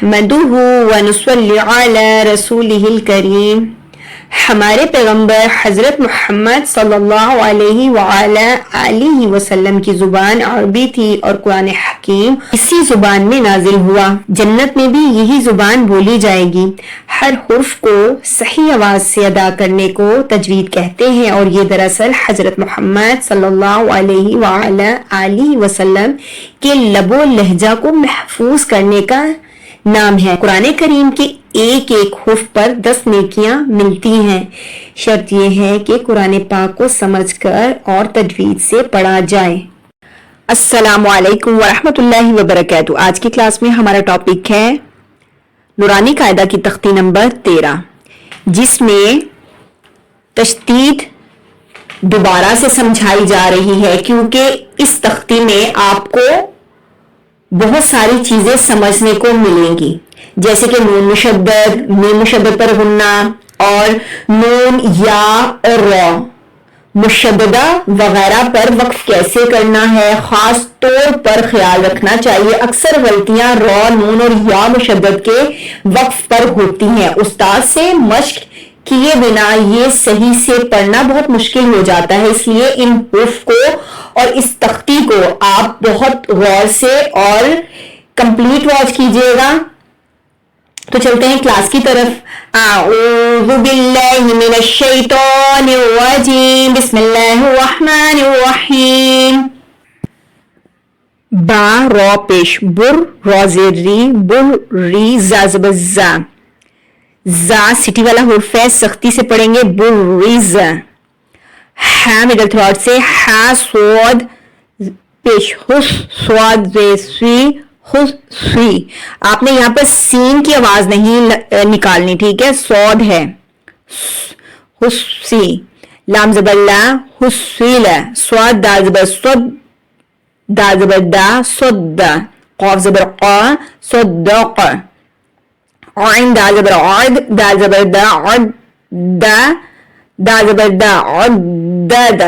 نحمدہ ونصلی علی رسولہ الکریم. ہمارے پیغمبر حضرت محمد صلی اللہ علیہ وآلہ آلہ وسلم کی زبان عربی تھی اور قرآن حکیم اسی زبان میں نازل ہوا. جنت میں بھی یہی زبان بولی جائے گی. ہر حرف کو صحیح آواز سے ادا کرنے کو تجوید کہتے ہیں اور یہ دراصل حضرت محمد صلی اللہ علیہ وآلہ آلہ وسلم کے لب و لہجہ کو محفوظ کرنے کا نام ہے. قرآن کریم کے ایک ایک حرف پر 10 نیکیاں ملتی ہیں. شرط یہ ہے کہ قرآن پاک کو سمجھ کر اور تجوید سے پڑھا جائے. السلام علیکم ورحمۃ اللہ وبرکاتہ. آج کی کلاس میں ہمارا ٹاپک ہے نورانی قاعدہ کی تختی نمبر 13، جس میں تشدید دوبارہ سے سمجھائی جا رہی ہے کیونکہ اس تختی میں آپ کو بہت ساری چیزیں سمجھنے کو ملیں گی، جیسے کہ نون مشدد، میم مشدد پر غنہ اور نون یا اور را مشددہ وغیرہ پر وقف کیسے کرنا ہے، خاص طور پر خیال رکھنا چاہیے. اکثر غلطیاں را، نون اور یا مشدد کے وقف پر ہوتی ہیں. استاد سے مشق کیے بنا یہ صحیح سے پڑھنا بہت مشکل ہو جاتا ہے، اس لیے ان حروف کو اور اس تختی کو آپ بہت غور سے اور کمپلیٹ واچ کیجیے گا. تو چلتے ہیں کلاس کی طرف. اعوذ باللہ من الشیطان الرجیم، بسم اللہ الرحمن الرحیم. با را پیش، بر را زیر ری، بر ری زا زبر زا. زا سٹی والا حرف ہے، سختی سے پڑھیں گے بریز. ہا مڈل تھروٹ سے، ہا سواد پیش، حس سواد سی، حس سی. آپ نے یہاں پر سین کی آواز نہیں نکالنی، ٹھیک ہے، سواد ہے حس سی. لام زبر لا، حسیل. سواد دال زبر سود، دال زبر دا سد. قاف زبر قا، صدق. عین دال زبر عد، دال زبر دا عد دا، دال زبر دا عدد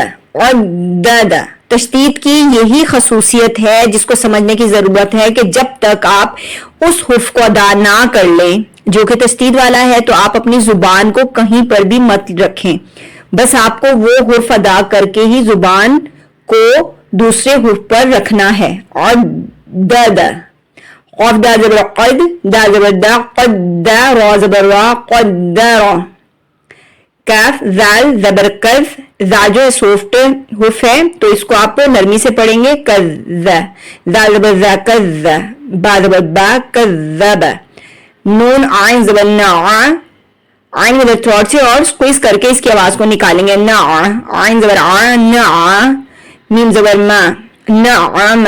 عدد. تشدید کی یہی خصوصیت ہے جس کو سمجھنے کی ضرورت ہے کہ جب تک آپ اس حرف کو ادا نہ کر لیں جو کہ تشدید والا ہے تو آپ اپنی زبان کو کہیں پر بھی مت رکھیں. بس آپ کو وہ حرف ادا کر کے ہی زبان کو دوسرے حرف پر رکھنا ہے. عدد. قاف دا زبر قد، دا زبر دا قد، را زبر را قدر. کاف زال زبر کز، زا جو ہے سافٹ حرف ہے تو اس کو آپ نرمی سے پڑھیں گے. کز، زال زبر زا کز، با زبر با کذب. نون عین زبر نا، عین میں تھروٹ سے اور سکویز کر کے اس کی آواز کو نکالیں گے. نا، عین زبر آ نا، میم زبر ما نعم.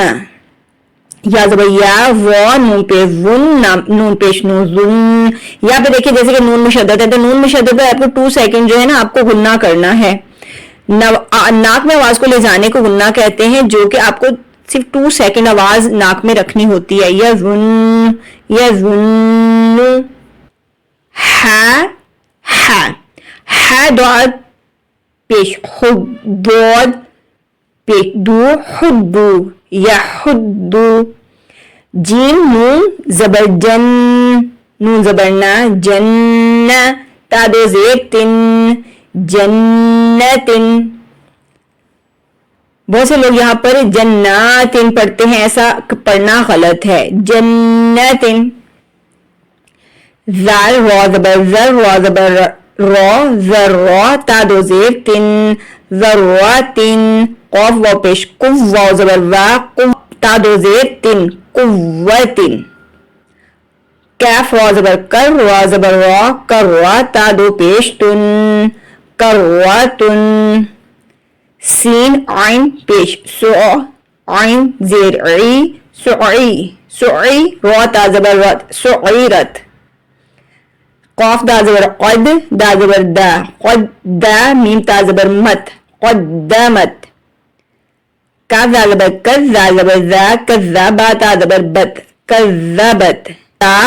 یا زبر یا، و نون پہ ون، نون پیش نون زن. یہاں پہ دیکھیں جیسے کہ نون مشدد ہے تو نون مشدد ہے، آپ کو 2 سیکنڈ جو ہے نا آپ کو غنہ کرنا ہے. ناک میں آواز کو لے جانے کو غنہ کہتے ہیں، جو کہ آپ کو صرف 2 سیکنڈ آواز ناک میں رکھنی ہوتی ہے. یا زن، یا زن. ہا ہا، ہا دعا پیش، خود دعا پیش دو، حدو یا حدو. جیم نون زبر جن، نون زبر نا جن. تا دو زیر تن، جنتن. بہت سے لوگ یہاں پر جناتن پڑھتے ہیں، ایسا پڑھنا غلط ہے. جنتن. زال را زبر زر، را زبر را زر را. تا دو زیر تن، ذراتن. قاف و پیش قف، واو زبر وا قف. تا دو زیر تن، قوتن. کاف را زبر کر، را زبر را کر را. تا دو پیش تن، کرواتن. سین عین پیش، سو عین زیر عی، سعی سعی. را تا زبر رت، سعیرت. قاف دا زبر قد، دا زبر دا قد دا. میم تا زبر مت، قدمت. کاف دا زبر کز، دا زبر زا کذبا. تا زبر بت، کذبت. تا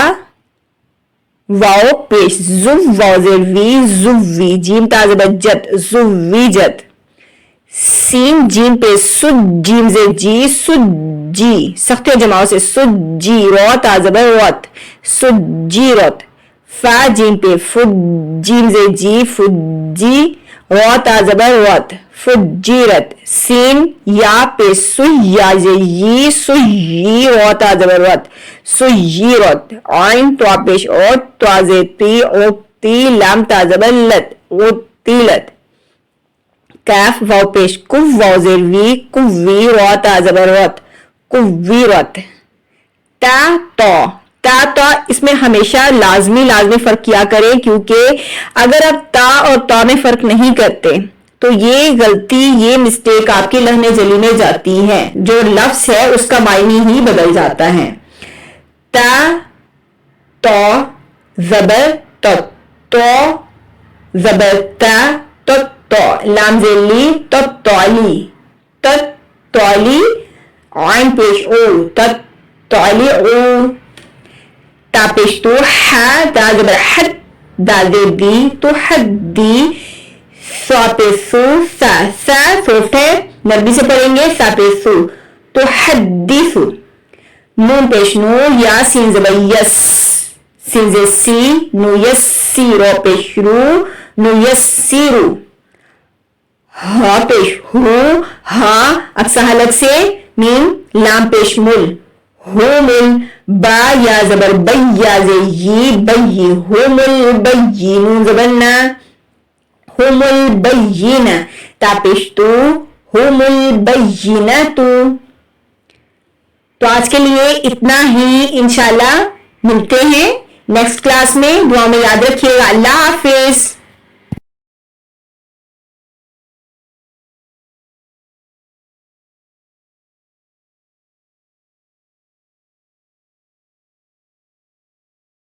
واو پیش، زو واو زیر وی، زوی. جیم تا زبر جت، زویجت. سین جیم پہ سد، جیم زیر جی، سد جی. سخت جماؤ سے سد جی. را تا زبر رت، سجیرت. فا جیم پہ فج جیم سے جی فجی را تا زبر رت فجیرت. سین یا پہ سوی یا سے یی سوی را تا زبر رت سیرت. عین تو پیش اوت تو سے تی اوتی لام تا زبر لت اوتیلت. کاف واو پیش کف واو زیر وی کوی را تا زبر رت کویرت. تا تو اس میں ہمیشہ لازمی فرق کیا کریں کیونکہ اگر آپ تا اور تا میں فرق نہیں کرتے تو یہ غلطی یہ مسٹیک آپ کی لہنے جلی میں جاتی ہے. جو لفظ ہے اس کا معنی ہی بدل جاتا ہے. تا تو زبر تو زبر تا تو لام زلی تولی عین پیش او تولی او. تا پیش تو ہا دا زبر حد دا دی تو حدی. سا پہ سو سا سوٹ ہے نرمی سے پڑھیں گے سا پہ سو تو حدیثو. نون پیش نو یا سین زبر یس سین سے سی نو یس سی رو پیش رو نو یس سی رو. ہا پیش ہو ہا اقصا حلق سے میم لام پیش مل ہو مل. با یا زبر بی یا زی بی ہو مل بی نون زبر نا ہو مل بینا. تا پیش تو ہو مل بینا تو. تو آج کے لیے اتنا ہی. انشاءاللہ ملتے ہیں نیکسٹ کلاس میں. دعا میں یاد رکھیے گا. اللہ حافظ.